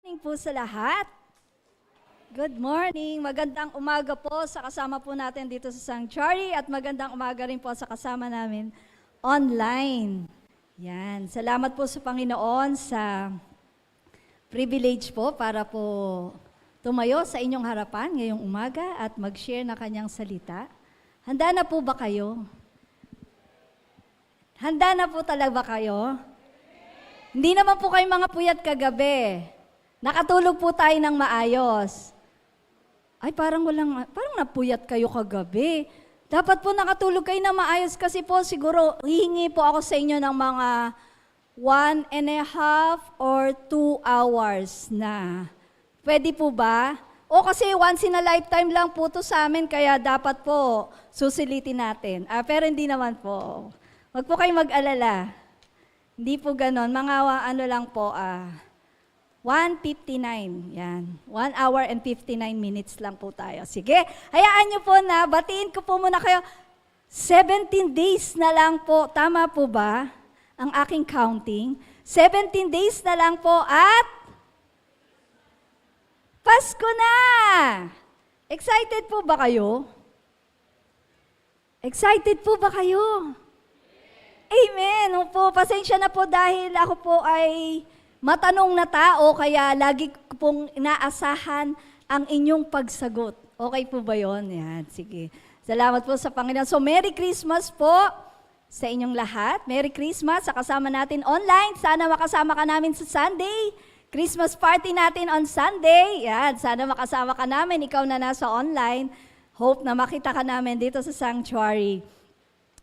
Morning po sa lahat. Good morning. Magandang umaga po sa kasama po natin dito sa Sanctuary at magandang umaga rin po sa kasama namin online. Yan. Salamat po sa Panginoon sa privilege po para po tumayo sa inyong harapan ngayong umaga at mag-share na kanyang salita. Handa na po ba kayo? Handa na po talaga ba kayo? Hindi naman po kayo mga puyat kagabi. Nakatulog po tayo ng maayos. Ay, parang napuyat kayo kagabi. Dapat po nakatulog kayo ng maayos kasi po siguro hihingi po ako sa inyo ng mga 1.5 or 2 hours na. Pwede po ba? O kasi once in a lifetime lang po to sa amin, kaya dapat po susilitin natin. Pero hindi naman po. Huwag po kayong mag-alala. Hindi po ganon. Mga ano lang po, 1:59, yan. 1 hour and 59 minutes lang po tayo. Sige, hayaan niyo po na, batiin ko po muna kayo. 17 days na lang po, tama po ba ang aking counting? 17 days na lang po at Pasko na! Excited po ba kayo? Excited po ba kayo? Amen! Opo, pasensya na po dahil ako po ay matanong na tao, kaya lagi ko pong inaasahan ang inyong pagsagot. Okay po ba yun? Yan, sige. Salamat po sa Panginoon. So, Merry Christmas po sa inyong lahat. Merry Christmas sa kasama natin online. Sana makasama ka namin sa Sunday. Christmas party natin on Sunday. Yan, sana makasama ka namin. Ikaw na nasa online. Hope na makita ka namin dito sa Sanctuary.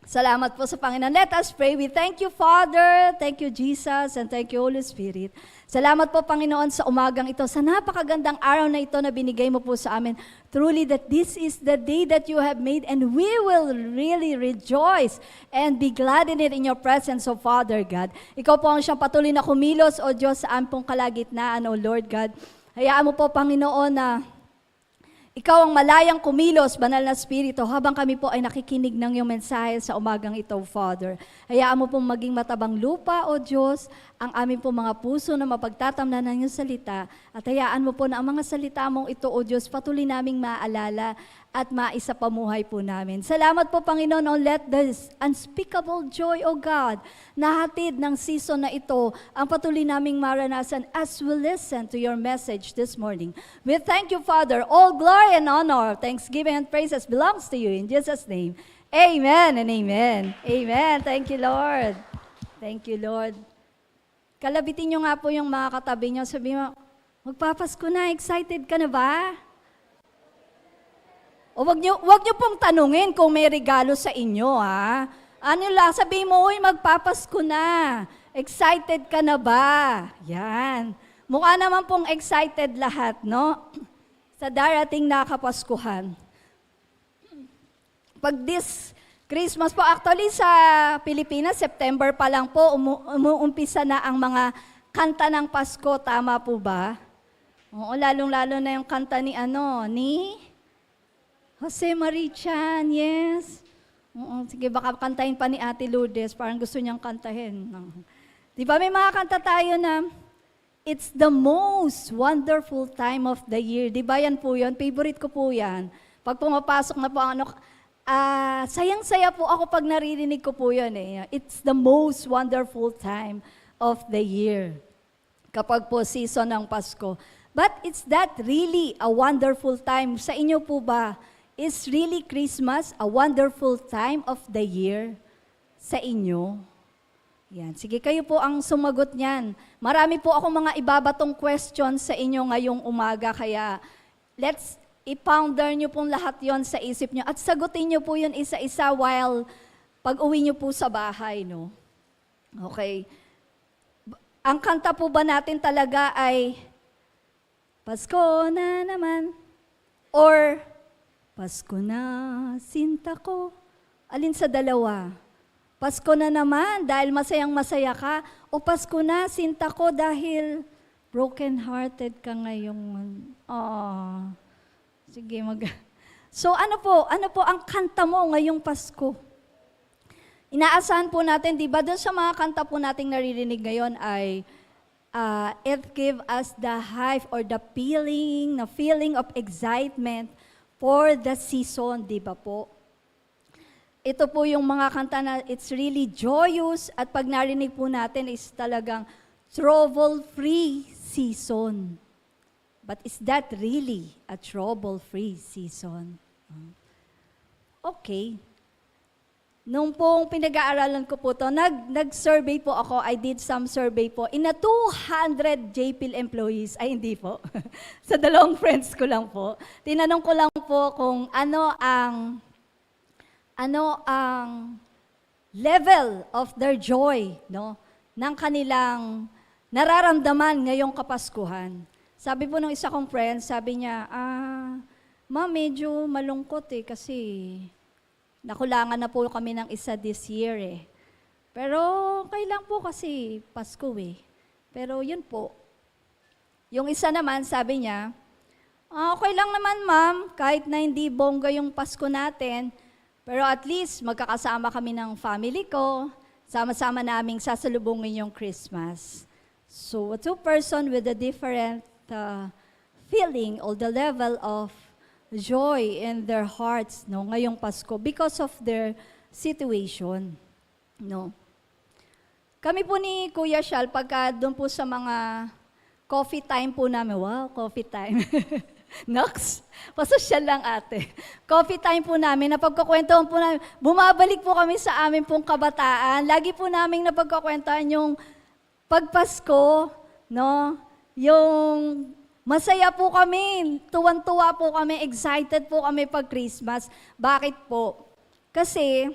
Salamat po sa Panginoon. Let us pray. We thank you, Father. Thank you, Jesus. And thank you, Holy Spirit. Salamat po, Panginoon, sa umagang ito. Sa napakagandang araw na ito na binigay mo po sa amin. Truly that this is the day that you have made and we will really rejoice and be glad in it in your presence, O Father God. Ikaw po ang siyang patuloy na kumilos, O Diyos, sa ampong kalagitnaan, O Lord God. Hayaan mo po, Panginoon, na ikaw ang malayang kumilos, banal na Espiritu, habang kami po ay nakikinig ng iyong mensahe sa umagang ito, Father. Hayaan mo pong maging matabang lupa, O Diyos, ang aming pong mga puso na mapagtatamnan ng iyong salita. At hayaan mo po na ang mga salita mong ito, O Diyos, patuloy naming maaalala at maisapamuhay po namin. Salamat po, Panginoon, O let this unspeakable joy, O God, na hatid ng season na ito, ang patuloy naming maranasan as we listen to your message this morning. We thank you, Father. All glory and honor, thanksgiving and praises belongs to you in Jesus' name. Amen and amen. Amen. Thank you, Lord. Thank you, Lord. Kalabitin nyo nga po yung mga katabi nyo. Sabi mo, magpapasko na, excited ka na ba? O wag nyo pong tanungin kung may regalo sa inyo, ha? Ano lang, sabihin mo, uy, magpapasko na. Excited ka na ba? Yan. Mukha naman pong excited lahat, no? Sa darating na Kapaskuhan. Pag this Christmas po, actually sa Pilipinas, September pa lang po, umuumpisa na ang mga kanta ng Pasko. Tama po ba? Oo, lalong-lalo na yung kanta ni Jose Marichan, yes. Oo, sige, baka kantahin pa ni Ate Lourdes, parang gusto niyang kantahin. Di ba may mga kanta tayo na, it's the most wonderful time of the year. Di ba yan po yun? Favorite ko po yan. Pag pumapasok na po sayang-saya po ako pag naririnig ko po yun eh. It's the most wonderful time of the year. Kapag po season ng Pasko. But is that really a wonderful time? Sa inyo po ba? Is really Christmas a wonderful time of the year sa inyo? Yan. Sige, kayo po ang sumagot niyan. Marami po akong mga ibabatong questions sa inyo ngayong umaga, kaya let's i-ponder nyo pong lahat yon sa isip nyo at sagutin nyo po yun isa-isa while pag-uwi nyo po sa bahay, no? Okay. Ang kanta po ba natin talaga ay Pasko na naman or Pasko na, sinta ko. Alin sa dalawa? Pasko na naman dahil masayang-masaya ka o Pasko na, sinta ko dahil broken-hearted ka ngayong... Sige, So ano po ang kanta mo ngayong Pasko? Inaasahan po natin, di ba, doon sa mga kanta po nating naririnig ngayon ay it give us the hype or the feeling of excitement for the season, di ba po? Ito po yung mga kanta na it's really joyous at pag narinig po natin is talagang trouble-free season. But is that really a trouble-free season? Okay. Nung pong pinag-aaralan ko po to, nag-survey po ako, I did some survey po, in a 200 JPIL employees, ay hindi po, sa dalawang friends ko lang po. Tinanong ko lang po kung ano ang level of their joy, no, ng kanilang nararamdaman ngayong Kapaskuhan. Sabi po ng isa kong friend, sabi niya, ma'am, medyo malungkot kasi nakulangan na po kami ng isa this year Pero kailan po kasi Pasko Pero yun po. Yung isa naman, sabi niya, okay lang naman ma'am, kahit na hindi bongga yung Pasko natin, pero at least magkakasama kami ng family ko, sama-sama naming sasalubungin yung Christmas. So a two-person with a different feeling or the level of joy in their hearts ngayong Pasko because of their situation. Kami po ni Kuya Shal, pagka doon po sa mga coffee time po namin, wow, coffee time. Nox, pasosyal lang ate. Coffee time po namin, napagkukwentuhan po namin, bumabalik po kami sa amin pong kabataan. Lagi po namin napagkukwentuhan yung pagpasko, yung masaya po kami, tuwan-tuwa po kami, excited po kami pag Christmas. Bakit po? Kasi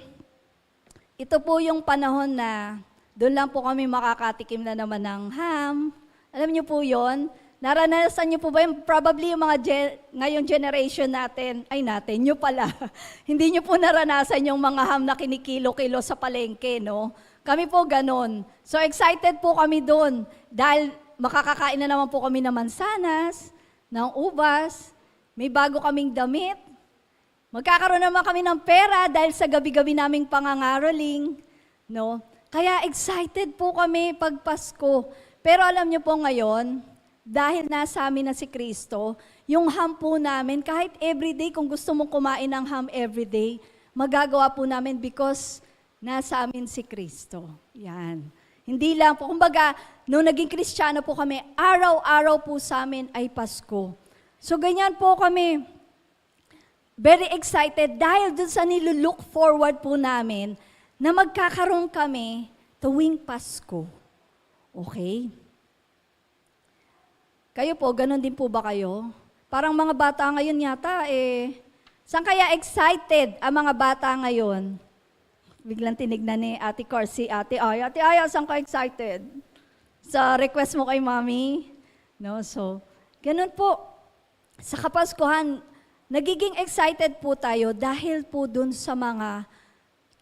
ito po yung panahon na doon lang po kami makakatikim na naman ng ham. Alam niyo po yon? Naranasan niyo po ba yung probably yung mga ngayong generation natin, nyo pala. Hindi niyo po naranasan yung mga ham na kinikilo-kilo sa palengke, Kami po ganon. So excited po kami doon dahil makakakain na naman po kami ng mansanas, ng ubas, may bago kaming damit. Magkakaroon naman kami ng pera dahil sa gabi-gabi naming pangangaroling. Kaya excited po kami pag Pasko. Pero alam niyo po ngayon, dahil nasa amin na si Kristo, yung ham po namin, kahit everyday, kung gusto mong kumain ng ham everyday, magagawa po namin because nasa amin si Kristo. Yan. Hindi lang po, kumbaga, nung naging Kristiyano po kami, araw-araw po sa amin ay Pasko. So ganyan po kami, very excited dahil dun sa nilulook forward po namin na magkakaroon kami tuwing Pasko. Okay? Kayo po, ganun din po ba kayo? Parang mga bata ngayon yata, saan kaya excited ang mga bata ngayon? Biglang tinignan ni Ate Cor, si Ate Aya, saan ka excited? Sa request mo kay Mami? So, ganun po. Sa Kapaskuhan, nagiging excited po tayo dahil po dun sa mga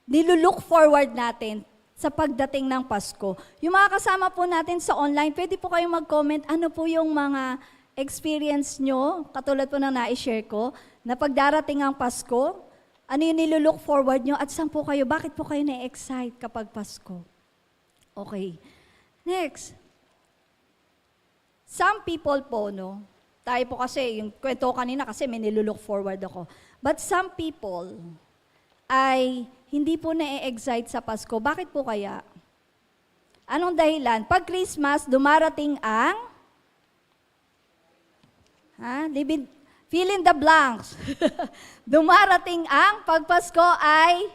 nilulook forward natin sa pagdating ng Pasko. Yung mga kasama po natin sa online, pwede po kayong mag-comment ano po yung mga experience nyo, katulad po na na-share ko, na pagdarating ang Pasko, ano yung nilulook forward nyo, at saan po kayo, bakit po kayo na-excite kapag Pasko? Okay. Next. Some people po, tayo po kasi, yung kwento ko kanina kasi may nilulook forward ako. But some people ay hindi po na-excite sa Pasko. Bakit po kaya? Anong dahilan? Pag Christmas, dumarating ang fill in the blanks. Dumarating ang pagpasko ay,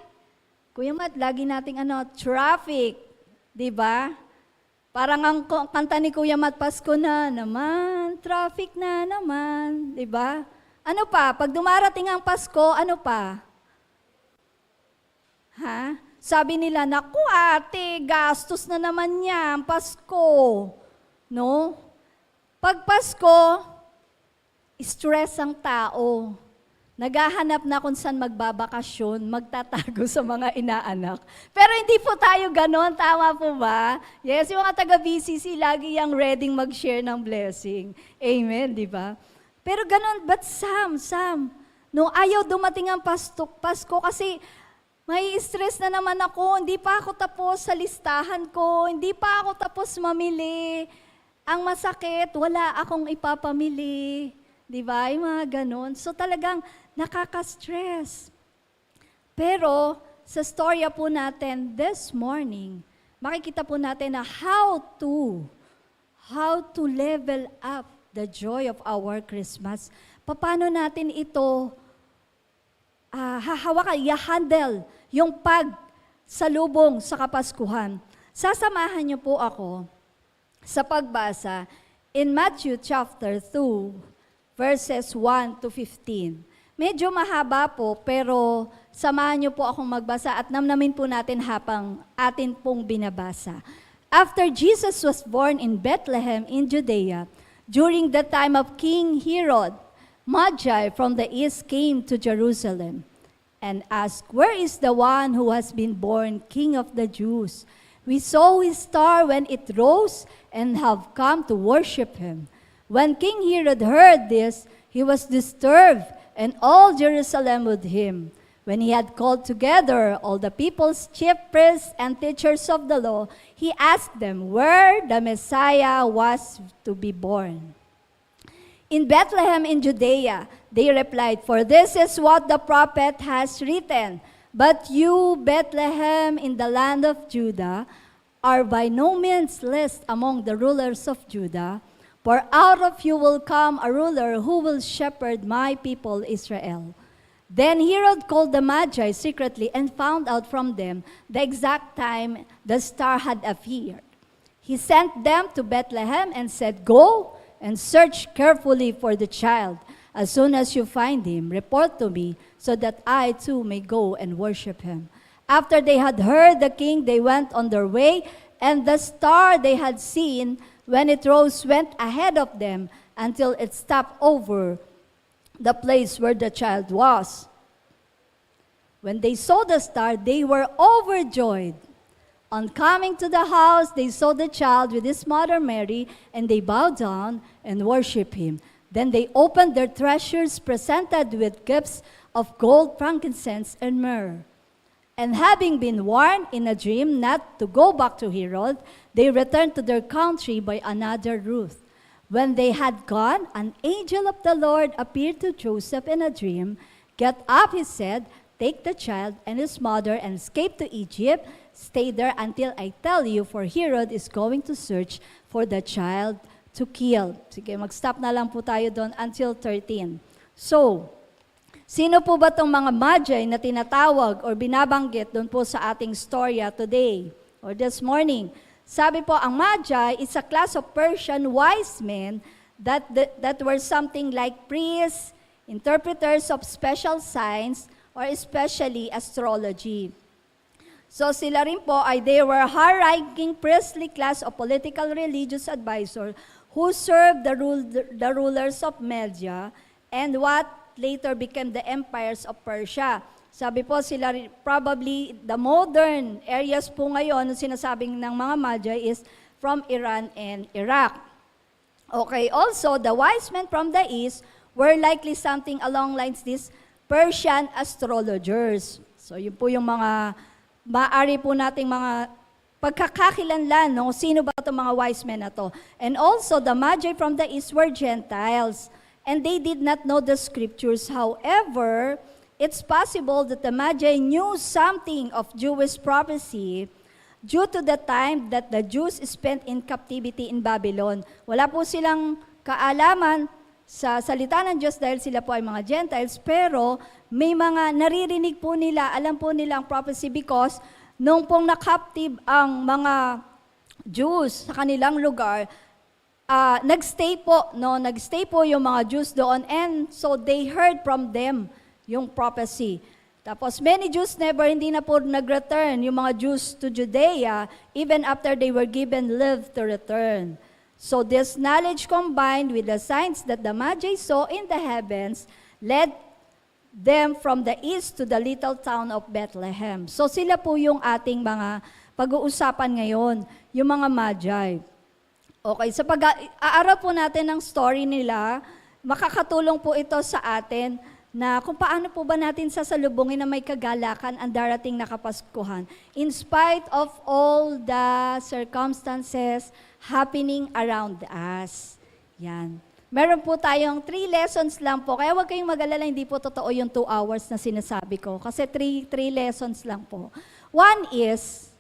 Kuya Matt, lagi nating traffic. Diba? Parang ang kanta ni Kuya Matt, Pasko na naman, traffic na naman. Diba? Ano pa? Pag dumarating ang Pasko, ano pa? Sabi nila, naku ate, gastos na naman yan, Pasko. Pag Pasko, stress ang tao. Naghahanap na kung saan magbabakasyon, magtatago sa mga inaanak. Pero hindi po tayo ganon, tama po ba? Yes, yung mga taga-BCC, lagi yung ready mag-share ng blessing. Amen, di ba? Pero ganon, but Sam, ayaw dumating ang Pasko kasi may stress na naman ako, hindi pa ako tapos sa listahan ko, hindi pa ako tapos mamili. Ang masakit, wala akong ipapamili. Di ba? Yung mga ganun. So talagang nakaka-stress. Pero sa storya po natin this morning, makikita po natin na how to level up the joy of our Christmas. Paano natin ito hahawakan, i-handle yung pagsalubong sa Kapaskuhan. Sasamahan niyo po ako sa pagbasa in Matthew chapter 2, verses 1 to 15. Medyo mahaba po, pero samahan niyo po akong magbasa at namnamin po natin habang atin pong binabasa. After Jesus was born in Bethlehem in Judea, during the time of King Herod, Magi from the east came to Jerusalem and asked, "Where is the one who has been born King of the Jews? We saw his star when it rose and have come to worship him." When King Herod heard this, he was disturbed, and all Jerusalem with him. When he had called together all the people's chief priests and teachers of the law, he asked them where the Messiah was to be born. "In Bethlehem in Judea," they replied, "for this is what the prophet has written. But you, Bethlehem, in the land of Judah, are by no means least among the rulers of Judah, for out of you will come a ruler who will shepherd my people Israel." Then Herod called the Magi secretly and found out from them the exact time the star had appeared. He sent them to Bethlehem and said, "Go and search carefully for the child. As soon as you find him, report to me, so that I too may go and worship him." After they had heard the king, they went on their way, and the star they had seen when it rose went ahead of them until it stopped over the place where the child was. When they saw the star, they were overjoyed. On coming to the house, they saw the child with his mother Mary, and they bowed down and worshiped him. Then they opened their treasures, presented with gifts of gold, frankincense, and myrrh. And having been warned in a dream not to go back to Herod, they returned to their country by another route. When they had gone, an angel of the Lord appeared to Joseph in a dream. "Get up," he said, "take the child and his mother and escape to Egypt. Stay there until I tell you, for Herod is going to search for the child to kill." Sige, mag-stop na lang po tayo doon until 13. So, sino po ba itong mga Magi na tinatawag or binabanggit doon po sa ating storya today or this morning? Sabi po, ang Magi is a class of Persian wise men that were something like priests, interpreters of special signs, or especially astrology. So sila rin po they were high-ranking priestly class of political religious advisor who served the rulers of Media and what later became the empires of Persia. Sabi po sila rin, probably the modern areas po ngayon na sinasabing ng mga Magi is from Iran and Iraq. Okay, also the wise men from the east were likely something along lines these Persian astrologers. So yun po yung mga maaari po nating mga pagkakakilanlan, no? Sino ba itong mga wise men na to? And also, the Magi from the east were Gentiles, and they did not know the scriptures. However, it's possible that the Magi knew something of Jewish prophecy due to the time that the Jews spent in captivity in Babylon. Wala po silang kaalaman sa salita ng Diyos dahil sila po ay mga Gentiles, pero may mga naririnig po nila, alam po nila ang prophecy because nung pong na-captive ang mga Jews sa kanilang lugar, nagstay po yung mga Jews doon, and so they heard from them yung prophecy. Tapos many Jews hindi na po nag-return yung mga Jews to Judea even after they were given leave to return. So this knowledge combined with the signs that the Magi saw in the heavens led them from the east to the little town of Bethlehem. So sila po yung ating mga pag-uusapan ngayon, yung mga Magi. Okay, sa pag-aaral po natin ng story nila, makakatulong po ito sa atin na kung paano po ba natin sasalubungin na may kagalakan ang darating na Kapaskuhan. In spite of all the circumstances happening around us. Yan. Meron po tayong 3 lessons lang po. Kaya huwag kayong mag-alala, hindi po totoo yung 2 hours na sinasabi ko. Kasi 3 lessons lang po. One is,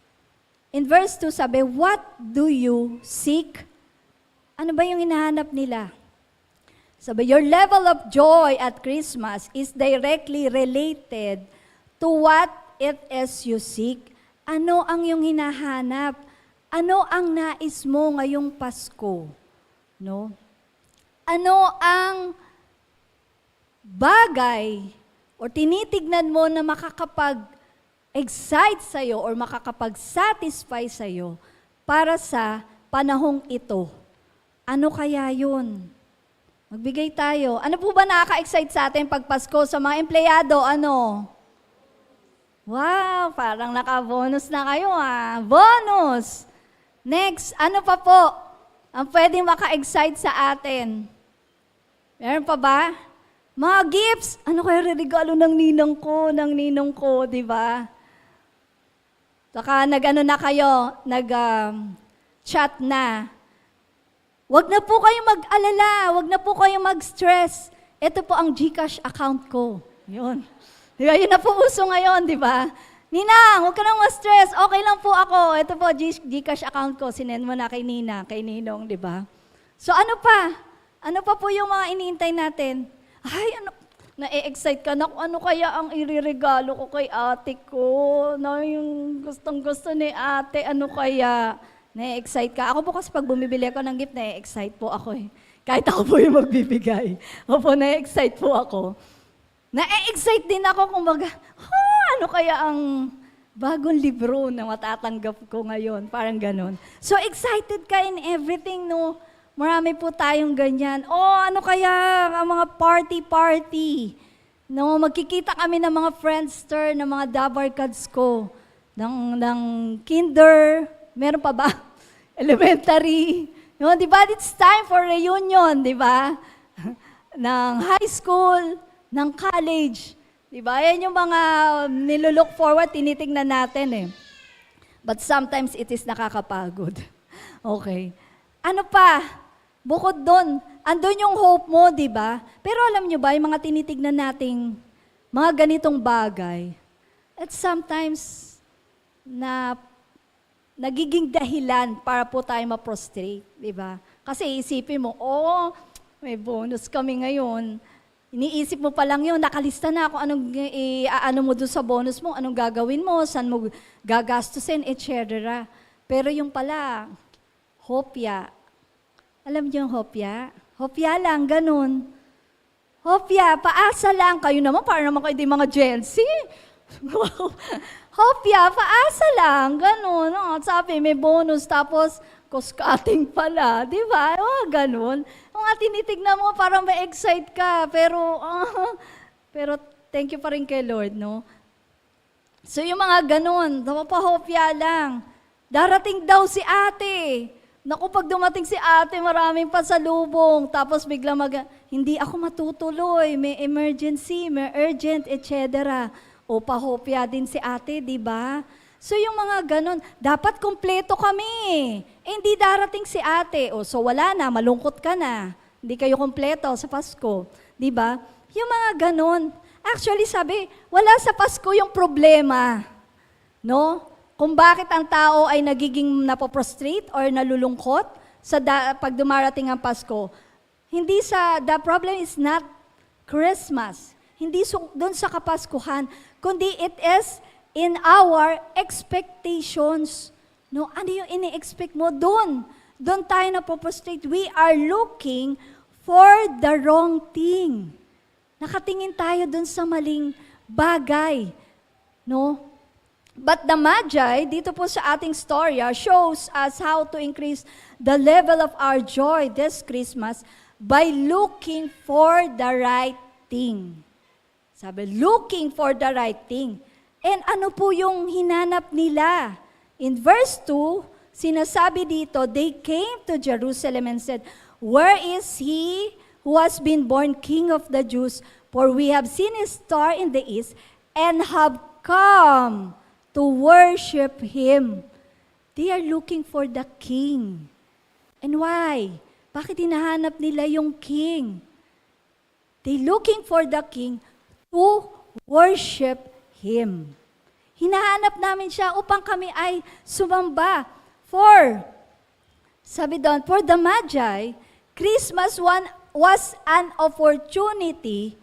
in verse 2 sabi, what do you seek? Ano ba yung hinahanap nila? Sabi, your level of joy at Christmas is directly related to what it is you seek. Ano ang iyong hinahanap? Ano ang nais mo ngayong Pasko? No? Ano ang bagay o tinitignan mo na makakapag-excite sa'yo or makakapag-satisfy sa'yo para sa panahong ito? Ano kaya yun? Magbigay tayo. Ano po ba nakaka-excite sa atin pag Pasko? Sa mga empleyado, ano? Wow, parang naka-bonus na kayo Bonus! Next, ano pa po ang pwedeng maka-excite sa atin? Meron pa ba? Mga gifts. Ano kaya regalo ng ninong ko, di ba? Saka nag-ano na kayo, nag-chat na. Wag na po kayong mag-alala, wag na po kayong mag-stress. Ito po ang GCash account ko. Yun. Di ba? Yun na po uso ngayon, di ba? Ninang, huwag ka nang ma-stress. Okay lang po ako. Ito po, GCash account ko. Sinend mo na kay Nina, kay Ninong, di ba? So ano pa? Ano pa po yung mga iniintay natin? Ay, na-excite ka na kung ano kaya ang iririgalo ko kay ate ko. Na yung gustong-gusto ni ate, ano kaya? Na-excite ka. Ako po kasi pag bumibili ako ng gift, na-excite po ako Kahit ako po yung magbibigay. Opo, na-excite po ako. Na-excite din ako kung ano kaya ang bagong libro na matatanggap ko ngayon. Parang ganon. So excited ka in everything, no? Marami po tayong ganyan. Ano kaya ang mga party? No, magkikita kami ng mga friendster, ng mga dabarkads ko. Ng kinder, meron pa ba? Elementary. No, di ba? It's time for reunion, di ba? Ng high school, ng college. Di ba? Yan yung mga nilulook forward, tinitingnan natin But sometimes it is nakakapagod. Okay. Ano pa? Bukod doon, andun yung hope mo, di ba? Pero alam nyo ba, yung mga tinitignan nating mga ganitong bagay, at sometimes nagiging dahilan para po tayo ma-prostrate, di ba? Kasi isipin mo, may bonus kami ngayon. Iniisip mo pa lang yun, nakalista na kung anong ano mo doon sa bonus mo, anong gagawin mo, saan mo gagastusin, etc. Pero yung pala, hopya. Alam niyo yung hopya? Hopya lang, ganun. Hopya, paasa lang. Kayo naman, para naman kayo di mga Gen Z. Hopya, paasa lang, ganun. Sabi, may bonus, tapos cost-cutting pala. Di ba? Ganun. Kung tinitignan mo, parang may excite ka. Pero thank you pa rin kay Lord, no? So yung mga ganun, napapahopya lang. Darating daw si ate. Naku, pag dumating si ate, maraming pasalubong. Tapos bigla hindi ako matutuloy, may emergency, may urgent, etc. O pahopya din si ate, di ba? So yung mga ganon, dapat kumpleto kami. Hindi darating si ate. So wala na, malungkot ka na. Hindi kayo kumpleto sa Pasko. Di ba? Yung mga ganon. Actually, sabi, wala sa Pasko yung problema. No? Kung bakit ang tao ay nagiging napoprostrate or nalulungkot pag dumarating ang Pasko. The problem is not Christmas. Hindi doon sa Kapaskuhan, kundi it is in our expectations. No, ano yung ini-expect mo doon? Doon tayo napoprostrate. We are looking for the wrong thing. Nakatingin tayo doon sa maling bagay. No? But the Magi, dito po sa ating storya, shows us how to increase the level of our joy this Christmas by looking for the right thing. Sabi, looking for the right thing. And ano po yung hinanap nila? In verse 2, sinasabi dito, they came to Jerusalem and said, "Where is he who has been born King of the Jews? For we have seen his star in the east and have come to worship him. They are looking for the king. And why? Bakit hinahanap nila yung king? They looking for the king to worship him. Hinahanap namin siya upang kami ay sumamba. Sabi doon, for the Magi, Christmas was an opportunity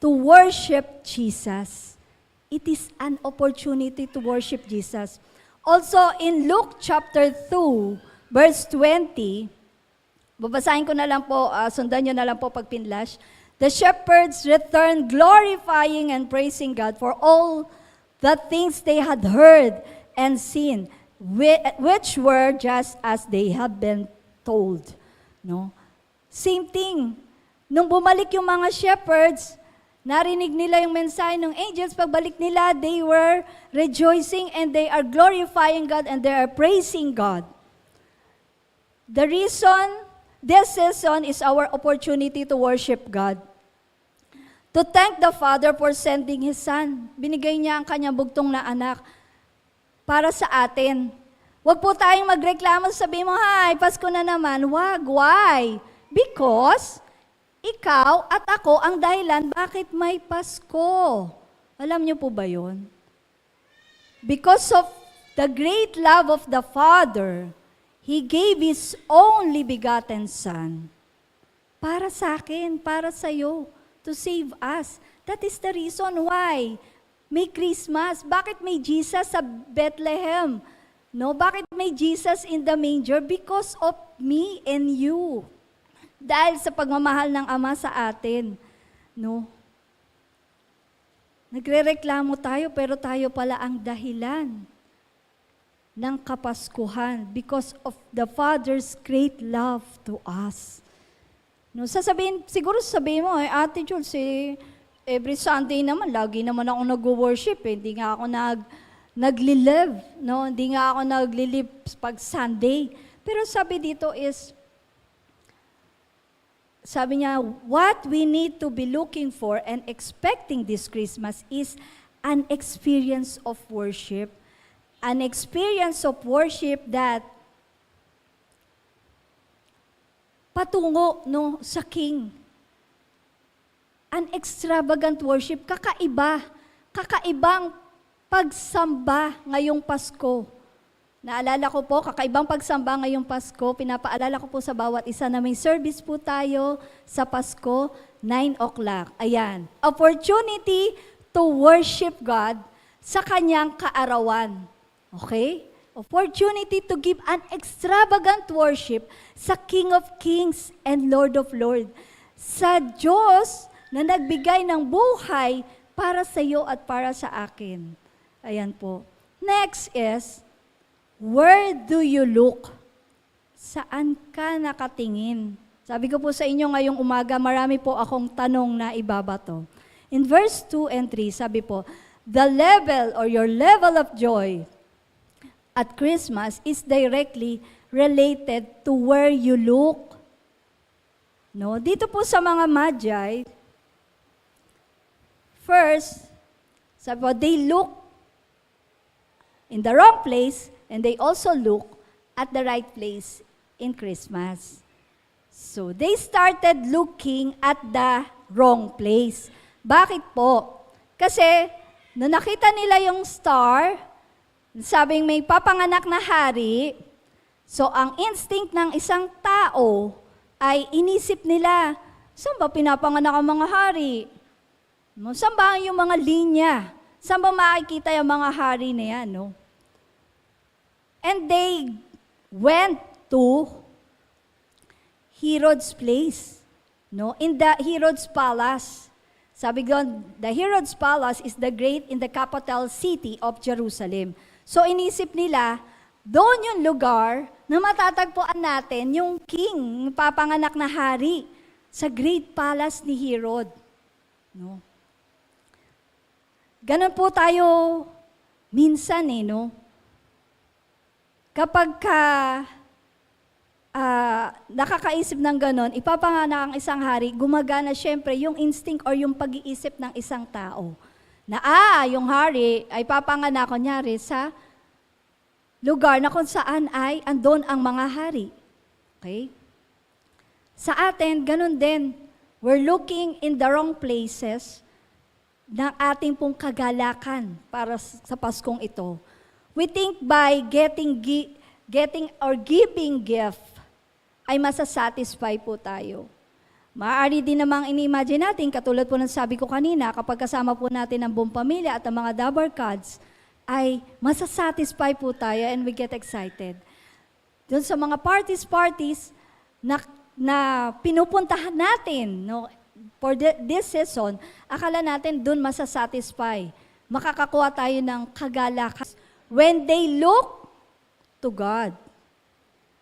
to worship Jesus. It is an opportunity to worship Jesus. Also, in Luke chapter 2, verse 20, babasahin ko na lang po, sundan nyo na lang po pag pinlash. The shepherds returned glorifying and praising God for all the things they had heard and seen, which were just as they had been told. No? Same thing. Nung bumalik yung mga shepherds, narinig nila yung mensahe ng angels, pagbalik nila, they were rejoicing and they are glorifying God and they are praising God. The reason this season is our opportunity to worship God. To thank the Father for sending His Son. Binigay niya ang kanyang bugtong na anak para sa atin. Huwag po tayong magreklamo, sabi mo, "Hi, Pasko na naman." Wag, why? Because ikaw at ako ang dahilan bakit may Pasko. Alam niyo po ba yun? Because of the great love of the Father, He gave His only begotten Son para sa akin, para sa iyo, to save us. That is the reason why may Christmas. Bakit may Jesus sa Bethlehem? No, bakit may Jesus in the manger? Because of me and you. Dahil sa pagmamahal ng Ama sa atin. No? Nagrereklamo tayo, pero tayo pala ang dahilan ng Kapaskuhan because of the Father's great love to us. No, siguro sasabihin mo, Ate Jules, every Sunday naman, lagi naman ako nag-worship, hindi nga ako nagli-live, no? Hindi nga ako nagli-live pag Sunday. Pero sabi dito is, sabi niya, what we need to be looking for and expecting this Christmas is an experience of worship. An experience of worship that patungo no, sa King. An extravagant worship, kakaibang pagsamba ngayong Pasko. Naalala ko po, kakaibang pagsamba ngayong Pasko, pinapaalala ko po sa bawat isa na may service po tayo sa Pasko, 9 o'clock. Ayan, opportunity to worship God sa kanyang kaarawan. Okay? Opportunity to give an extravagant worship sa King of Kings and Lord of Lords. Sa Diyos na nagbigay ng buhay para sa iyo at para sa akin. Ayan po. Next is, where do you look? Saan ka nakatingin? Sabi ko po sa inyo ngayong umaga, marami po akong tanong na ibabato. In verse 2 and 3, sabi po, the level or your level of joy at Christmas is directly related to where you look. No, dito po sa mga Magi, first, sabi po, they look in the wrong place and they also look at the right place in Christmas. So, they started looking at the wrong place. Bakit po? Kasi, nung nakita nila yung star, sabing may papanganak na hari, so ang instinct ng isang tao ay inisip nila, saan ba pinapanganak ang mga hari? Saan ba yung mga linya? Saan ba makikita yung mga hari na yan? No? And they went to Herod's place, no? In the Herod's palace. Sabi ko, the Herod's palace is the great in the capital city of Jerusalem. So inisip nila, doon yung lugar na matatagpuan natin yung king, papanganak na hari, sa great palace ni Herod. No? Ganon po tayo minsan no? Kapag nakakaisip ng ganon, ipapanganak ang isang hari, gumagana syempre yung instinct or yung pag-iisip ng isang tao. Na yung hari ay papanganak kunyari sa lugar na kung saan ay andon ang mga hari. Okay? Sa atin, ganun din. We're looking in the wrong places ng ating pong kagalakan para sa Paskong ito. We think by getting or giving gift ay masasatisfy po tayo. Maaari din namang ini-imagine natin, katulad po ng sabi ko kanina, kapag kasama po natin ang buong pamilya at ang mga Dabar Cards, ay masasatisfy po tayo and we get excited. Doon sa mga parties na pinupuntahan natin, no, for this season, akala natin doon masasatisfy. Makakakuha tayo ng kagalakan. When they look to God.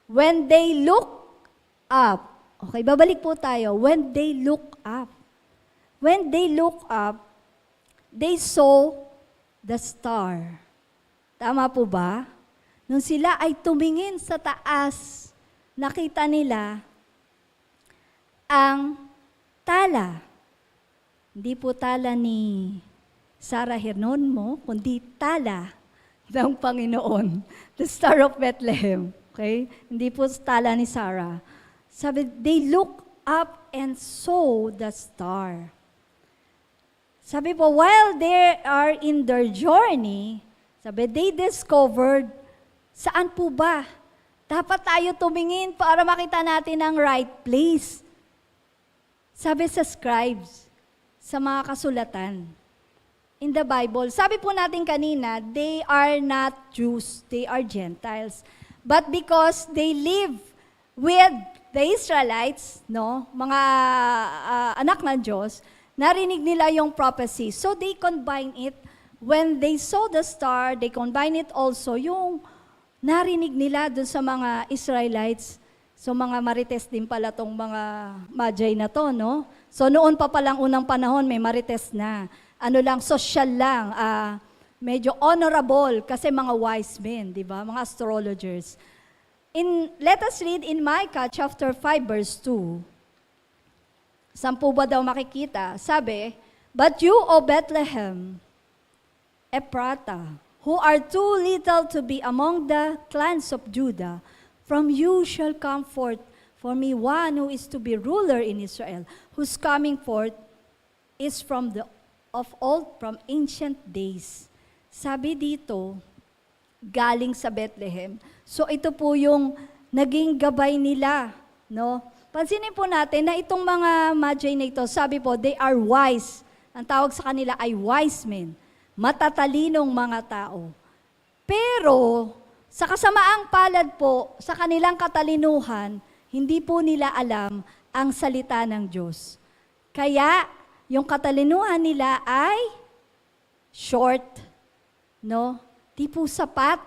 When they look up. Okay, babalik po tayo. When they look up. When they look up, they saw the star. Tama po ba? Nung sila ay tumingin sa taas, nakita nila ang tala. Hindi po tala ni Sarah Hernonmo, kundi tala ng Panginoon. The Star of Bethlehem. Okay? Hindi po tala ni Sarah. Sabi, they look up and saw the star. Sabi po, while they are in their journey, sabi, they discovered, saan po ba? Dapat tayo tumingin para makita natin ang right place. Sabi sa scribes, sa mga kasulatan, in the Bible, sabi po natin kanina, they are not Jews, they are Gentiles. But because they live with the Israelites, no, mga anak ng Diyos, narinig nila yung prophecy. So they combine it. When they saw the star, they combine it also yung narinig nila dun sa mga Israelites. So mga marites din pala tong mga Magi na to, no? So noon pa palang unang panahon, may marites na. Ano lang, social lang, medyo honorable kasi mga wise men, di ba? Mga astrologers. Let us read in Micah chapter 5 verse 2. Saan po ba daw makikita? Sabi, but you, O Bethlehem, Ephrata, who are too little to be among the clans of Judah, from you shall come forth for me one who is to be ruler in Israel, whose coming forth is from ancient days. Sabi dito, galing sa Bethlehem. So ito po yung naging gabay nila, no? Pansinin po natin na itong mga Magi na ito, sabi po, they are wise. Ang tawag sa kanila ay wise men, matatalinong mga tao. Pero sa kasamaang palad po, sa kanilang katalinuhan, hindi po nila alam ang salita ng Diyos. Kaya yung katalinuhan nila ay short, no? Di po sapat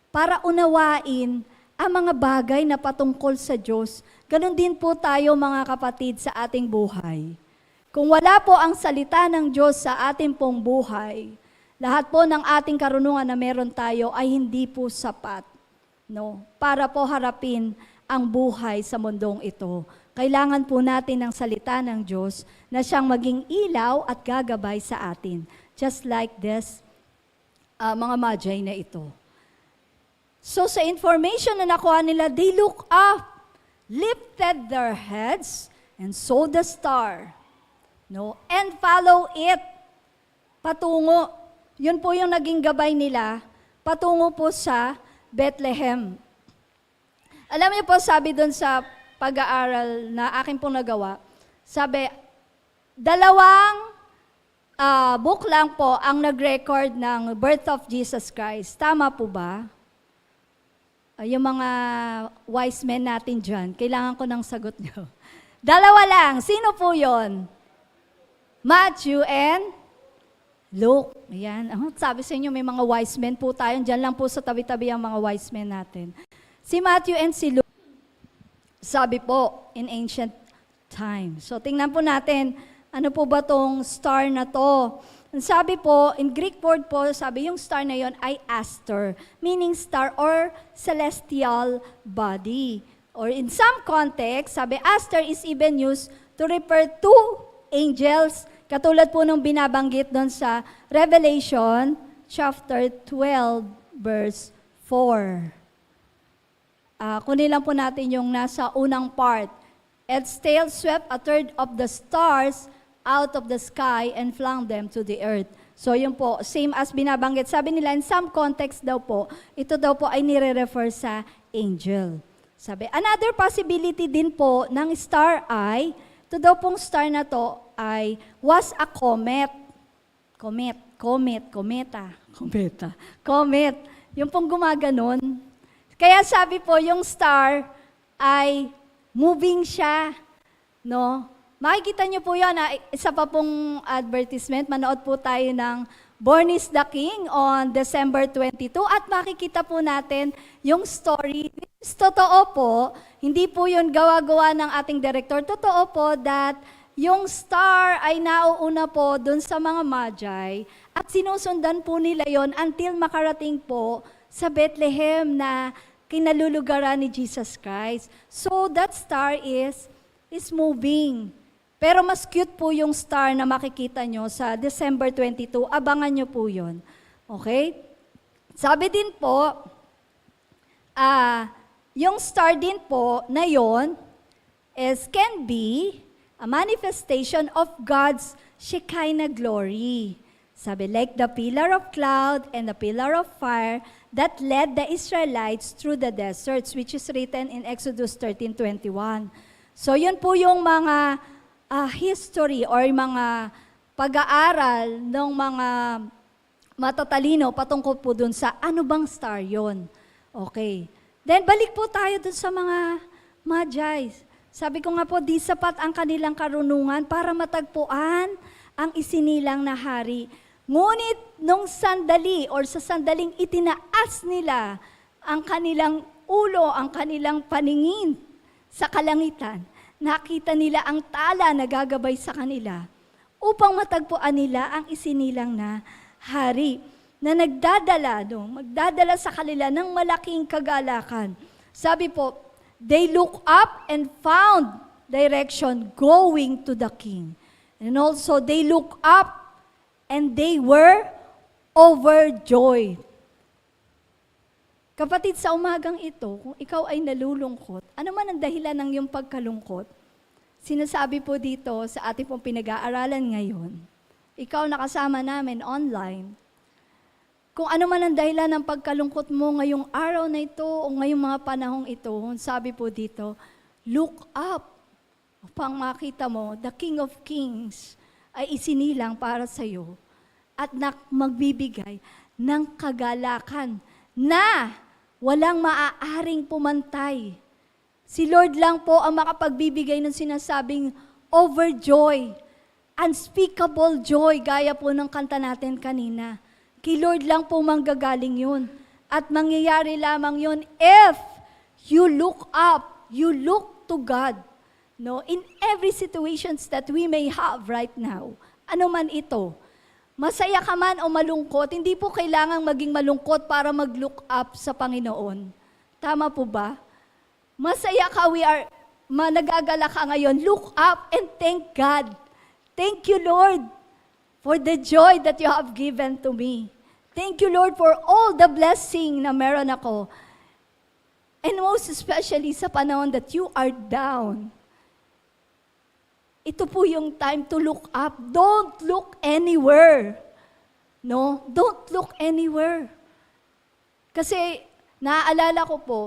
para unawain ang mga bagay na patungkol sa Diyos. Ganon din po tayo mga kapatid sa ating buhay. Kung wala po ang salita ng Diyos sa ating pong buhay, lahat po ng ating karunungan na meron tayo ay hindi po sapat, no? Para po harapin ang buhay sa mundong ito. Kailangan po natin ng salita ng Diyos na siyang maging ilaw at gagabay sa atin. Just like this, mga Magi na ito. So sa information na nakuha nila, they look up, lifted their heads, and saw the star. No? And follow it. Patungo. Yun po yung naging gabay nila. Patungo po sa Bethlehem. Alam niyo po, sabi doon sa pag-aaral na akin pong nagawa, sabi, 2 book lang po ang nag-record ng birth of Jesus Christ. Tama po ba? Yung mga wise men natin dyan, kailangan ko ng sagot nyo. 2 lang. Sino po yon? Matthew and Luke. Ayan. Sabi sa inyo, may mga wise men po tayo. Dyan lang po sa tabi-tabi ang mga wise men natin. Si Matthew and si Luke, sabi po, in ancient times. So, tingnan po natin, ano po ba tong star na to? Sabi po, in Greek word po, sabi yung star na yon ay aster, meaning star or celestial body. or in some context, sabi, aster is even used to refer to angels, katulad po nung binabanggit doon sa Revelation chapter 12, verse 4. Kunin lang po natin yung nasa unang part. Its tail swept a third of the stars out of the sky and flung them to the earth. So yun po, same as binabanggit. Sabi nila, in some context daw po, ito daw po ay nire-refer sa angel. Sabi, another possibility din po ng star ay, ito daw pong star na to ay was a comet. Comet. Yung pong gumaganon. Kaya sabi po, yung star ay moving siya, no? Makikita niyo po yan, isa pa pong advertisement, manood po tayo ng Born is the King on December 22 at makikita po natin yung story. Totoo po, hindi po yun gawa-gawa ng ating director. Totoo po that yung star ay nauuna po dun sa mga magi at sinusundan po nila yon until makarating po sa Bethlehem na kinalulugaran ni Jesus Christ. So that star is moving. Pero mas cute po yung star na makikita nyo sa December 22. Abangan nyo po yun. Okay? Sabi din po, yung star din po na yon can be a manifestation of God's Shekinah glory. Sabi, like the pillar of cloud and the pillar of fire that led the Israelites through the deserts, which is written in Exodus 13:21. So yun po yung mga history or mga pag-aaral ng mga matatalino patungkol po dun sa ano bang star yon. Okay. Then balik po tayo dun sa mga magi. Sabi ko nga po, di sapat ang kanilang karunungan para matagpuan ang isinilang na hari. Ngunit nung sandali or sa sandaling itinaas nila ang kanilang ulo, ang kanilang paningin sa kalangitan, nakita nila ang tala na gagabay sa kanila upang matagpuan nila ang isinilang na hari na magdadala sa kanila ng malaking kagalakan. Sabi po, they look up and found direction going to the king. And also, they look up and they were overjoyed. Kapatid, sa umagang ito, kung ikaw ay nalulungkot, ano man ang dahilan ng iyong pagkalungkot, sinasabi po dito sa ating pong pinag-aaralan ngayon, ikaw nakasama namin online, kung ano man ang dahilan ng pagkalungkot mo ngayong araw na ito o ngayong mga panahong ito, sabi po dito, look up upang makita mo, the King of Kings ay isinilang para sa iyo at magbibigay ng kagalakan na walang maaaring pumantay. Si Lord lang po ang makapagbibigay ng sinasabing overjoy, unspeakable joy, gaya po ng kanta natin kanina. Kay Lord lang po manggagaling yun. At mangyayari lamang yun if you look up, you look to God. No? In every situations that we may have right now, ano man ito, masaya ka man o malungkot, hindi po kailangang maging malungkot para mag-look up sa Panginoon. Tama po ba? Masaya ka, nagagala ka ngayon, look up and thank God. Thank you, Lord, for the joy that you have given to me. Thank you, Lord, for all the blessing na meron ako. And most especially sa panahon that you are down. Ito po yung time to look up. Don't look anywhere. No? Don't look anywhere. Kasi, naaalala ko po,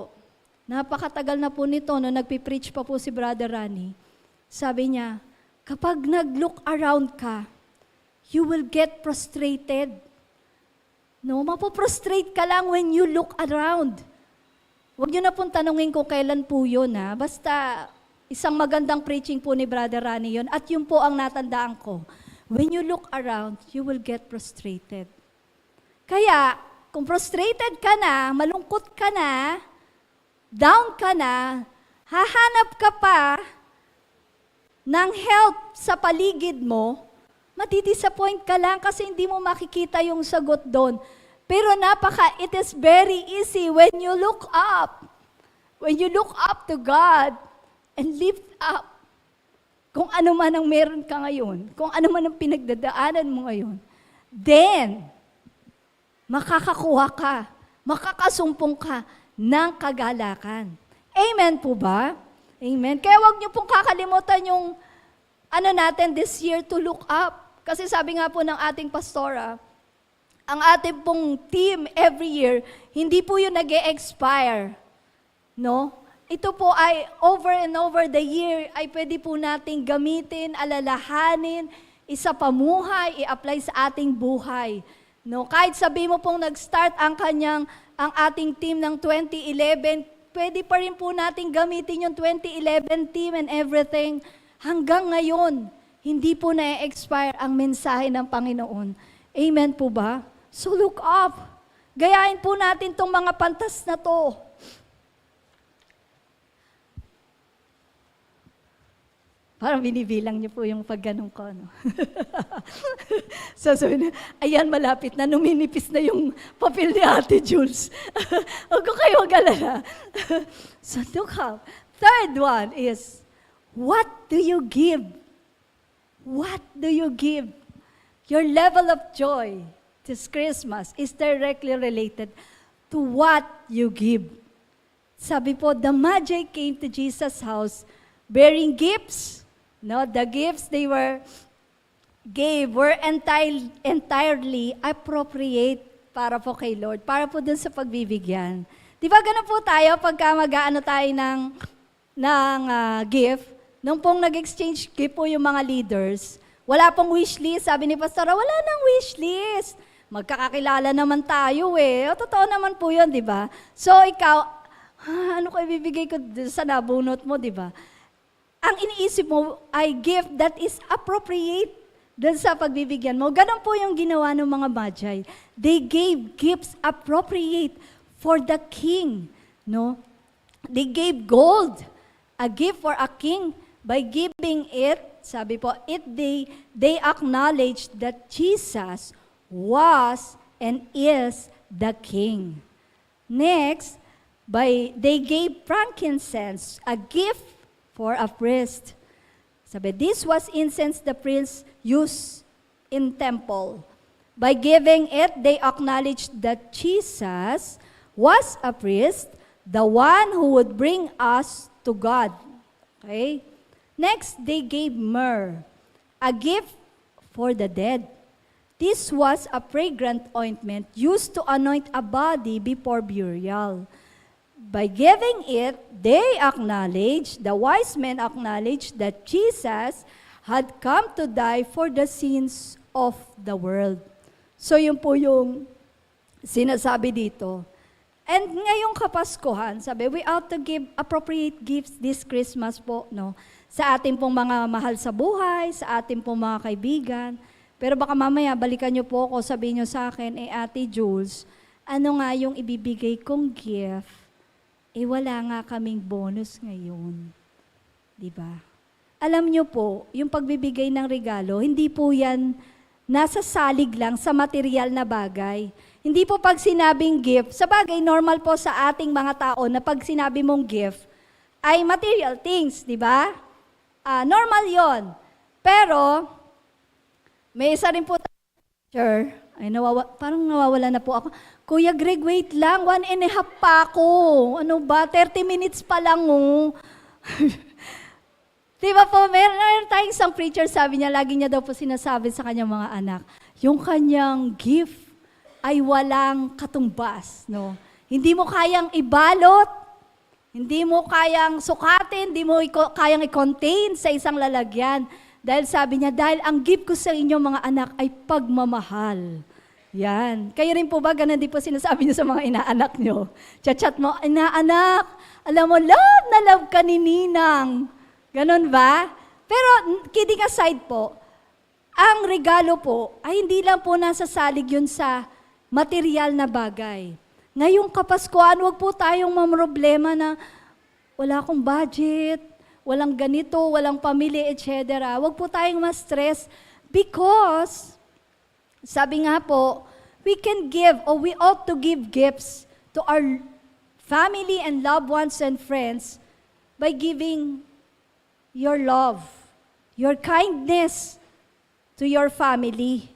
napakatagal na po nito, no, nagpipreach pa po si Brother Rani. Sabi niya, kapag nag-look around ka, you will get frustrated. No? Mapoprostrate ka lang when you look around. Huwag niyo na pong tanungin kung kailan po yun, ha? Basta, isang magandang preaching po ni Brother Rani yun, at yun po ang natandaan ko. When you look around, you will get frustrated. Kaya, kung frustrated ka na, malungkot ka na, down ka na, hahanap ka pa ng help sa paligid mo, matidisappoint ka lang kasi hindi mo makikita yung sagot doon. Pero it is very easy when you look up. when you look up to God and lift up kung ano man ang meron ka ngayon, kung ano man ang pinagdadaanan mo ngayon, then, makakakuha ka, makakasumpong ka ng kagalakan. Amen po ba? Amen. Kaya huwag niyo pong kakalimutan yung natin this year to look up. Kasi sabi nga po ng ating pastora, ang ating pong team every year, hindi po yun nag-e-expire. No? Ito po ay over and over the year ay pwede po nating gamitin, alalahanin, isapamuhay, i-apply sa ating buhay. No, kahit sabi mo pong nag-start ang ating team ng 2011, pwede pa rin po nating gamitin yung 2011 team and everything. Hanggang ngayon, hindi po na-expire ang mensahe ng Panginoon. Amen po ba? So look up. Gayahin po natin tong mga pantas na to. Parang binibilang niyo po yung pagganong ko, no? Sasabi na, ayan, malapit na, numinipis na yung papel ni Ate Jules. Huwag ko kayo mag-alala. So look up. Third one is, what do you give? What do you give? Your level of joy this Christmas is directly related to what you give. Sabi po, the Magi came to Jesus' house bearing gifts. No, the gifts they gave were entirely appropriate para po kay Lord, para po dun sa pagbibigyan. Di ba ganun po tayo pagka mag-aano tayo ng gift? Nung pong nag-exchange gift po yung mga leaders, wala pong wish list. Sabi ni Pastor, wala nang wish list. Magkakakilala naman tayo eh. O, totoo naman po yun, di ba? So ikaw, ano ko ibibigay ko sa nabunot mo, di ba? Ang iniisip mo ay gift that is appropriate dun sa pagbibigyan mo. Ganon po yung ginawa ng mga Magi. They gave gifts appropriate for the king. No? They gave gold, a gift for a king. By giving it, sabi po, they acknowledged that Jesus was and is the king. Next, they gave frankincense, a gift for a priest. Sabi, this was incense the priest used in temple. By giving it, they acknowledged that Jesus was a priest, the one who would bring us to God. Okay? Next, they gave myrrh, a gift for the dead. This was a fragrant ointment used to anoint a body before burial. By giving it, the wise men acknowledged that Jesus had come to die for the sins of the world. So yun po yung sinasabi dito. And ngayong Kapaskuhan, sabi, we ought to give appropriate gifts this Christmas po, no? Sa ating pong mga mahal sa buhay, sa ating pong mga kaibigan. Pero baka mamaya, balikan niyo po ako, sabihin niyo sa akin, Ate Jules, ano nga yung ibibigay kong gift? Wala nga kaming bonus ngayon. Diba? Alam niyo po, yung pagbibigay ng regalo, hindi po yan nasa salig lang sa material na bagay. Hindi po pag sinabing gift, sa bagay, normal po sa ating mga tao na pag sinabi mong gift, ay material things, di ba? Normal yon. Pero, may isa rin po teacher, parang nawawala na po ako. Kuya Greg, wait lang, 1.5 pa ako. Ano ba, 30 minutes pa lang oh. Diba po, meron tayong isang preacher, sabi niya, lagi niya daw po sinasabi sa kanyang mga anak, yung kanyang gift ay walang katumbas. No? Hindi mo kayang ibalot, hindi mo kayang sukatin, hindi mo kayang i-contain sa isang lalagyan. Dahil sabi niya, dahil ang gift ko sa inyo mga anak ay pagmamahal. Yan. Kayo rin po ba, ganun din po sinasabi niyo sa mga inaanak niyo? Chat-chat mo, inaanak, alam mo, love na love ka ni Ninang. Ganun ba? Pero kidding aside po, ang regalo po ay hindi lang po nasasalig yun sa material na bagay. Ngayong Kapaskuhan, huwag po tayong mamroblema na wala akong budget, walang ganito, walang pamilya, etc. Huwag po tayong ma-stress because sabi nga po, we can give or we ought to give gifts to our family and loved ones and friends by giving your love, your kindness to your family.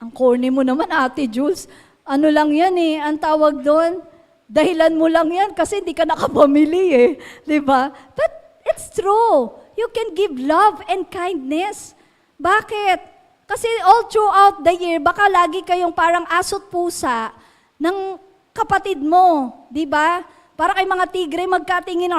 Ang corny mo naman, Ate Jules. Ano lang yan ang tawag doon, dahilan mo lang yan kasi hindi ka nakapamili di ba? But it's true. You can give love and kindness. Bakit? Kasi all throughout the year, baka lagi kayong parang aso't pusa ng kapatid mo, di ba? Para kay mga tigre, magkatingin,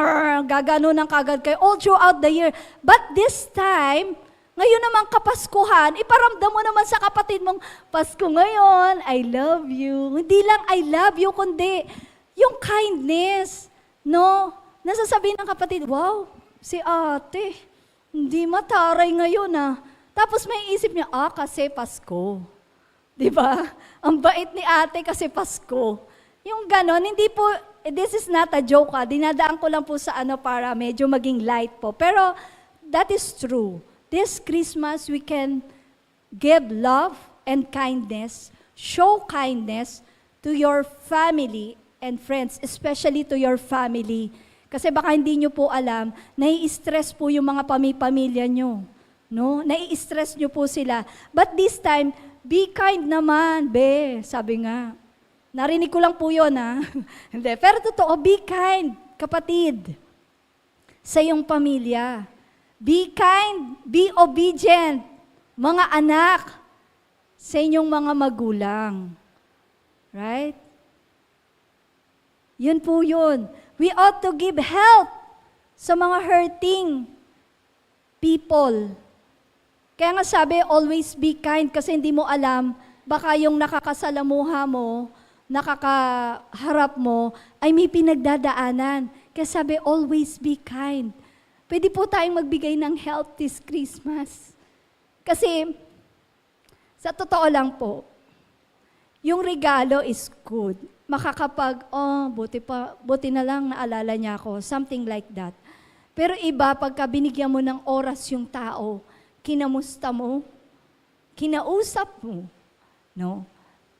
gagano ng kagad kayo all throughout the year. But this time, ngayon naman kapaskuhan, iparamdam mo naman sa kapatid mong, Pasko ngayon, I love you. Hindi lang I love you, kundi yung kindness, no? Nasasabihin ng kapatid, wow, si ate, hindi mataray ngayon Tapos may isip niya, kasi Pasko. Di ba? Ang bait ni ate kasi Pasko. Yung ganon, hindi po, this is not a joke dinadaan ko lang po sa para medyo maging light po. Pero that is true. This Christmas, we can give love and kindness, show kindness to your family and friends, especially to your family. Kasi baka hindi nyo po alam, nai-stress po yung mga pamilya nyo. No? Nai-stress nyo po sila. But this time, be kind naman, sabi nga. Narinig ko lang po yun, Hindi. Pero totoo, be kind, kapatid, sa iyong pamilya. Be kind, be obedient, mga anak, sa inyong mga magulang. Right? Yun po yun. We ought to give help sa mga hurting people. Kaya nga sabi, always be kind kasi hindi mo alam, baka yung nakakasalamuha mo, nakakaharap mo, ay may pinagdadaanan. Kaya sabi, always be kind. Pwede po tayong magbigay ng help this Christmas. Kasi, sa totoo lang po, yung regalo is good. Makakapag, buti na lang naalala niya ako, something like that. Pero iba, pagka binigyan mo ng oras yung tao, kinamusta mo, kinausap mo, no?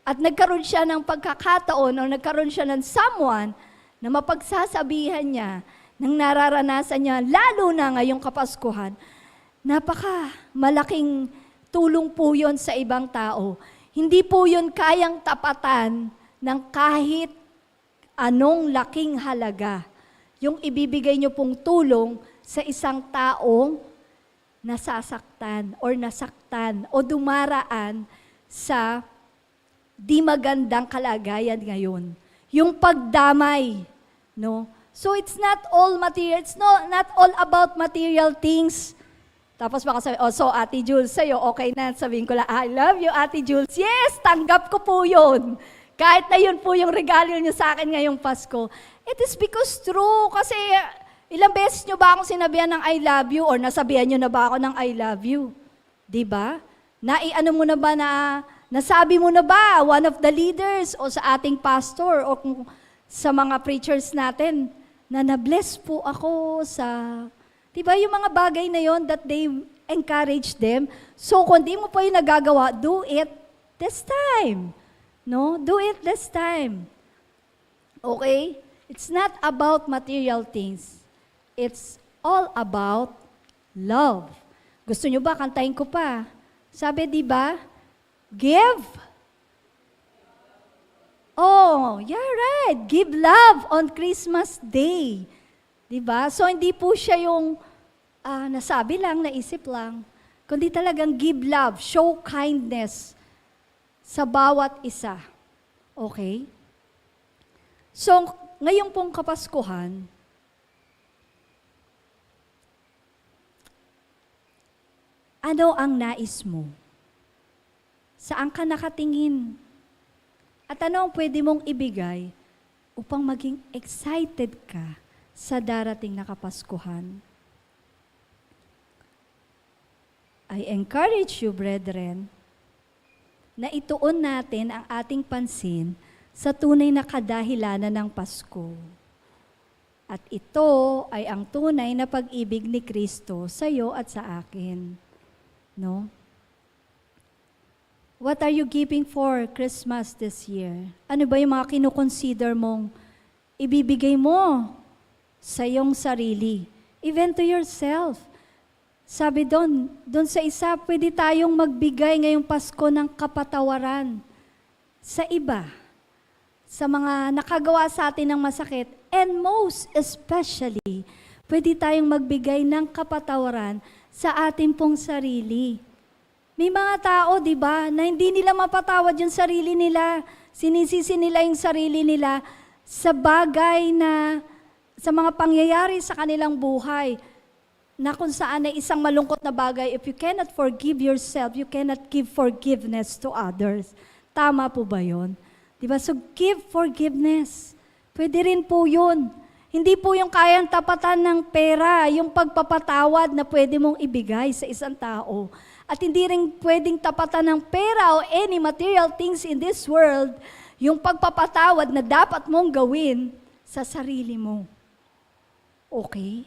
At nagkaroon siya ng pagkakataon o nagkaroon siya ng someone na mapagsasabihan niya ng nararanasan niya, lalo na ngayong Kapaskuhan, malaking tulong po yun sa ibang tao. Hindi po yun kayang tapatan ng kahit anong laking halaga. Yung ibibigay niyo pong tulong sa isang taong nasasaktan or nasaktan o dumaraan sa di magandang kalagayan ngayon. Yung pagdamay, no? So it's not all material, it's not all about material things. Tapos baka sabi, so Ate Jules, sa'yo, okay na. Sabihin ko lang, I love you, Ate Jules. Yes, tanggap ko po yun. Kahit na yun po yung regalo niyo sa akin ngayong Pasko. It is because true. Kasi ilang beses niyo ba akong sinabihan ng I love you or nasabihan niyo na ba ako ng I love you? Diba? Naiano mo na ba nasabi mo na ba one of the leaders o sa ating pastor o kung sa mga preachers natin na na-bless po ako sa... Diba yung mga bagay na yon that they encourage them. So kung di mo pa yung nagagawa, do it this time. No? Do it this time. Okay? It's not about material things. It's all about love. Gusto nyo ba? Kantahin ko pa. Sabi, di ba? Give. Oh, yeah, right. Give love on Christmas Day. Diba? So, hindi po siya yung nasabi lang, naisip lang, kundi talagang give love, show kindness sa bawat isa. Okay? So, ngayong pong Kapaskuhan, ano ang nais mo? Saan ka nakatingin? At ano ang pwede mong ibigay upang maging excited ka sa darating na Kapaskuhan? I encourage you, brethren, na ituon natin ang ating pansin sa tunay na kadahilanan ng Pasko. At ito ay ang tunay na pag-ibig ni Kristo sa iyo at sa akin. No? What are you giving for Christmas this year? Ano ba yung mga kinukonsider mong ibibigay mo sa iyong sarili, even to yourself. Sabi doon sa isa, pwede tayong magbigay ngayong Pasko ng kapatawaran sa iba, sa mga nakagawa sa atin ng masakit, and most especially, pwede tayong magbigay ng kapatawaran sa ating pong sarili. May mga tao, di ba, na hindi nila mapatawad yung sarili nila, sinisisi nila yung sarili nila sa bagay na, sa mga pangyayari sa kanilang buhay, na kung saan ay isang malungkot na bagay, if you cannot forgive yourself, you cannot give forgiveness to others. Tama po ba yun? Diba? So give forgiveness. Pwede rin po yun. Hindi po yung kayang tapatan ng pera, yung pagpapatawad na pwede mong ibigay sa isang tao. At hindi rin pwedeng tapatan ng pera o any material things in this world, yung pagpapatawad na dapat mong gawin sa sarili mo. Okay?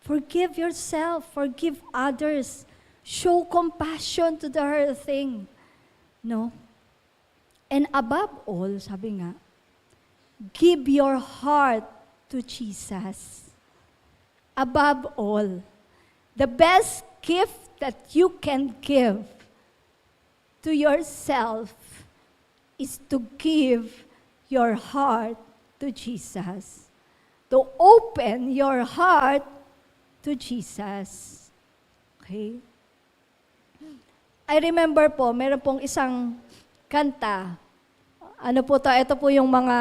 Forgive yourself, forgive others, show compassion to the hurting. No? And above all, sabi nga, give your heart to Jesus. Above all, the best gift that you can give to yourself is to give your heart to Jesus. To open your heart to Jesus. Okay? I remember po, meron pong isang kanta. Ano po to? Ito po yung mga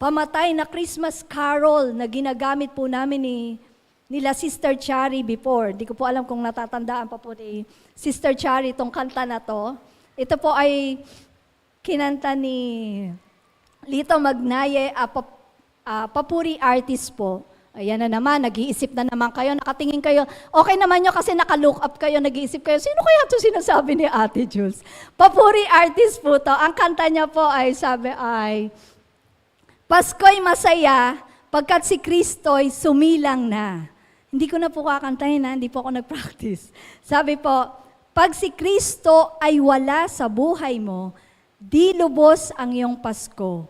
pamatay na Christmas carol na ginagamit po namin nila Sister Chari before. Di ko po alam kung natatandaan pa po ni Sister Chari itong kanta na to. Ito po ay kinanta ni Lito Magnaye, papuri artist po. Ayan na naman, nag-iisip na naman kayo, nakatingin kayo. Okay naman nyo kasi naka-look up kayo, nag-iisip kayo. Sino kaya ito sinasabi ni Ate Jules? Papuri artist po to. Ang kanta niya po ay, sabi ay, Pasko'y masaya pagkat si Kristo'y sumilang na. Hindi ko na po kakantahin na, hindi po ako nag-practice. Sabi po, pag si Kristo ay wala sa buhay mo, di lubos ang iyong Pasko.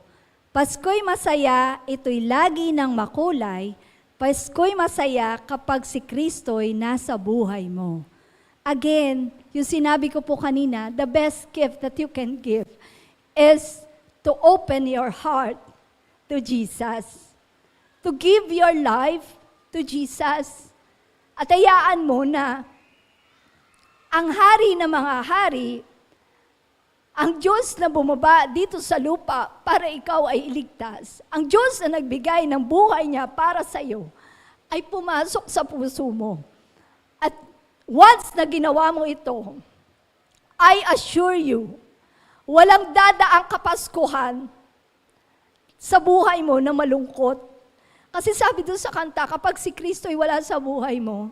Pasko'y masaya, ito'y lagi ng makulay. Pasko'y masaya kapag si Kristo'y nasa buhay mo. Again, yung sinabi ko po kanina, the best gift that you can give is to open your heart to Jesus. To give your life to Jesus. At hayaan mo na ang hari na mga hari, ang Diyos na bumaba dito sa lupa para ikaw ay iligtas, ang Diyos na nagbigay ng buhay niya para sa iyo, ay pumasok sa puso mo. At once na ginawa mo ito, I assure you, walang dadaang kapaskuhan sa buhay mo na malungkot. Kasi sabi doon sa kanta, kapag si Kristo ay wala sa buhay mo,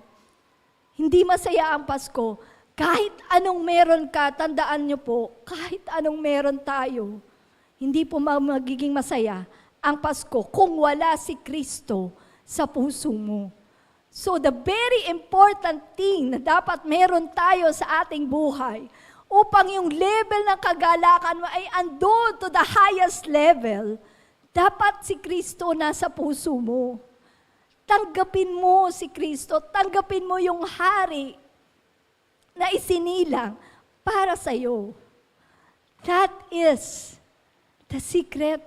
hindi masaya ang Pasko. Kahit anong meron ka, tandaan niyo po, kahit anong meron tayo, hindi po magiging masaya ang Pasko kung wala si Kristo sa puso mo. So the very important thing na dapat meron tayo sa ating buhay upang yung level ng kagalakan mo ay andun to the highest level, dapat si Kristo nasa puso mo. Tanggapin mo si Kristo, tanggapin mo yung hari na isinilang para sa iyo. That is the secret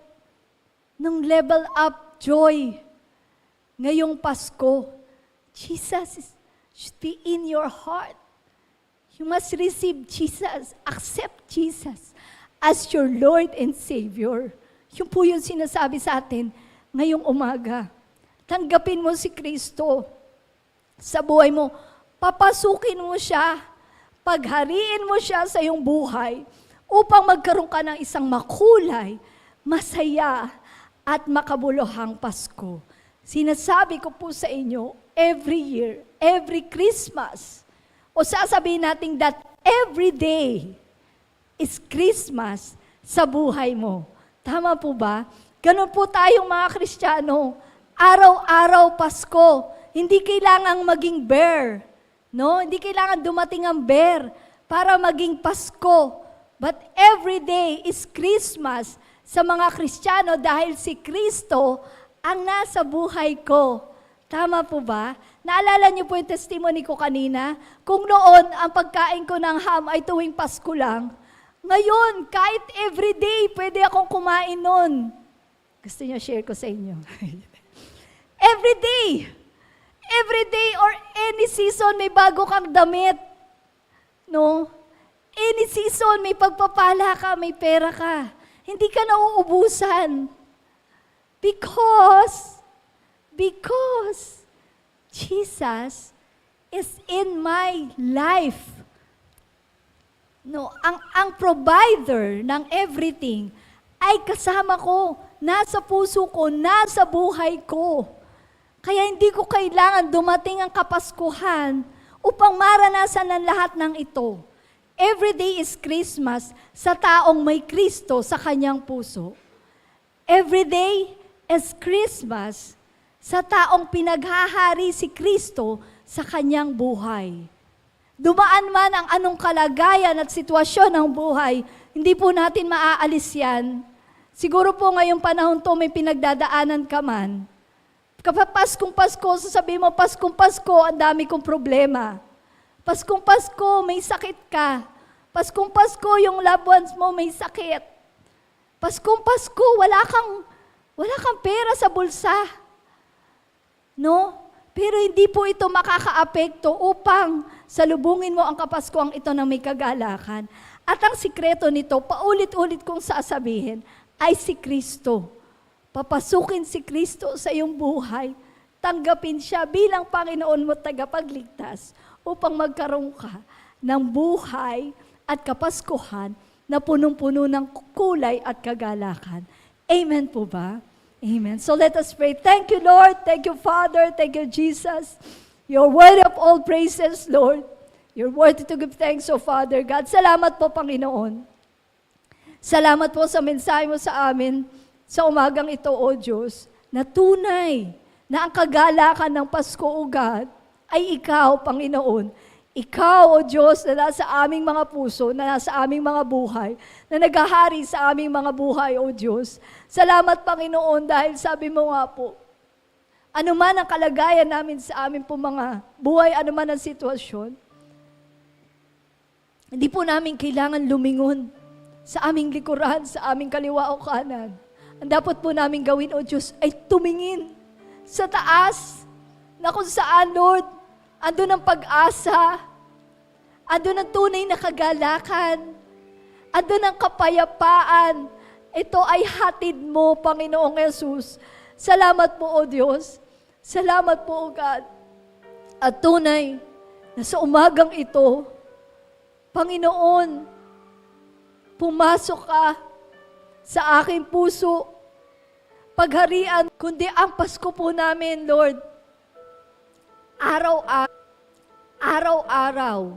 ng level up joy ngayong Pasko. Jesus should be in your heart. You must receive Jesus, accept Jesus as your Lord and Savior. Yun po yung sinasabi sa atin ngayong umaga. Tanggapin mo si Kristo sa buhay mo. Papasukin mo siya. Paghariin mo siya sa iyong buhay upang magkaroon ka ng isang makulay, masaya, at makabuluhang Pasko. Sinasabi ko po sa inyo, every year, every Christmas, o sasabihin natin that every day is Christmas sa buhay mo. Tama po ba? Ganun po tayong mga Kristiyano. Araw-araw Pasko. Hindi kailangang maging bear. No? Hindi kailangan dumating ang bear para maging Pasko. But every day is Christmas sa mga Kristiyano dahil si Kristo ang nasa buhay ko. Tama po ba? Naalala niyo po yung testimony ko kanina? Kung noon, ang pagkain ko ng ham ay tuwing Pasko lang, ngayon, kahit everyday, pwede akong kumain nun. Gusto niyo share ko sa inyo? Everyday! Everyday or any season, may bago kang damit. No? Any season, may pagpapala ka, may pera ka. Hindi ka nauubusan. Because Jesus is in my life. No, ang provider ng everything ay kasama ko, nasa puso ko, nasa buhay ko. Kaya hindi ko kailangan dumating ang Kapaskuhan upang maranasan ang lahat ng ito. Every day is Christmas sa taong may Kristo sa kanyang puso. Every day is Christmas sa taong pinaghahari si Kristo sa kanyang buhay. Dumaan man ang anong kalagayan at sitwasyon ng buhay, hindi po natin maaalis yan. Siguro po ngayong panahon to may pinagdadaanan ka man. Kapag Paskong Pasko, sasabihin mo, Paskong Pasko, ang dami kong problema. Paskong Pasko, may sakit ka. Paskong Pasko, yung loved ones mo may sakit. Paskong Pasko, wala kang pera sa bulsa. No? Pero hindi po ito makakaapekto upang salubungin mo ang Kapaskuhan ito ng may kagalakan. At ang sikreto nito, paulit-ulit kong sasabihin, ay si Kristo. Papasukin si Kristo sa iyong buhay. Tanggapin siya bilang Panginoon mo tagapagligtas upang magkaroon ka ng buhay at Kapaskuhan na punong-puno ng kulay at kagalakan. Amen po ba? Amen. So let us pray. Thank you, Lord. Thank you, Father. Thank you, Jesus. You're worthy of all praises, Lord. You're worthy to give thanks, O Father God. Salamat po, Panginoon. Salamat po sa mensahe mo sa amin sa umagang ito, O Diyos, na tunay na ang kagalakan ng Pasko, O God, ay Ikaw, Panginoon. Ikaw, O Diyos, na nasa aming mga puso, na nasa aming mga buhay, na naghahari sa aming mga buhay, O Diyos. Salamat, Panginoon, dahil sabi mo nga po, anuman ang kalagayan namin sa aming po mga buhay, anuman ang sitwasyon, hindi po namin kailangan lumingon sa aming likuran, sa aming kaliwa o kanan. Ang dapat po namin gawin, O Diyos, ay tumingin sa taas, na kung saan, Lord, andun ang pag-asa, andun ang tunay na kagalakan, andun ang kapayapaan. Ito ay hatid mo, Panginoong Yesus. Salamat po, O Diyos. Salamat po, O God. At tunay na sa umagang ito, Panginoon, pumasok ka sa aking puso, pagharian, kundi ang Pasko po namin, Lord, araw-araw,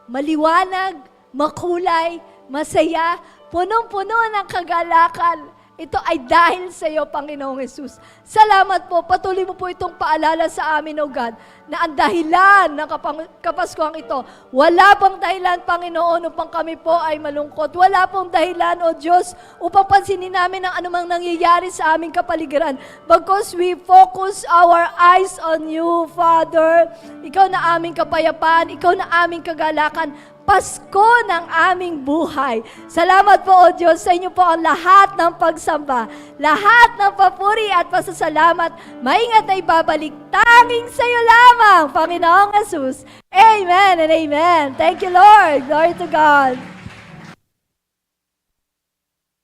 maliwanag, makulay, masaya, punong-puno ng kagalakan. Ito ay dahil sa iyo, Panginoong Yesus. Salamat po. Patuloy mo po itong paalala sa amin, O God, na ang dahilan ng Kapaskuhan ito, wala pang dahilan, Panginoon, upang kami po ay malungkot. Wala pong dahilan, O Diyos, upang pansinin namin ang anumang nangyayari sa aming kapaligiran. Because we focus our eyes on you, Father. Ikaw na aming kapayapaan, ikaw na aming kagalakan. Pasko ng aming buhay. Salamat po, O Diyos, sa inyo po ang lahat ng pagsamba, lahat ng papuri at pasasalamat. Maingat na ibabalik tanging sa iyo lamang, Panginoong Jesus. Amen and amen. Thank you, Lord. Glory to God.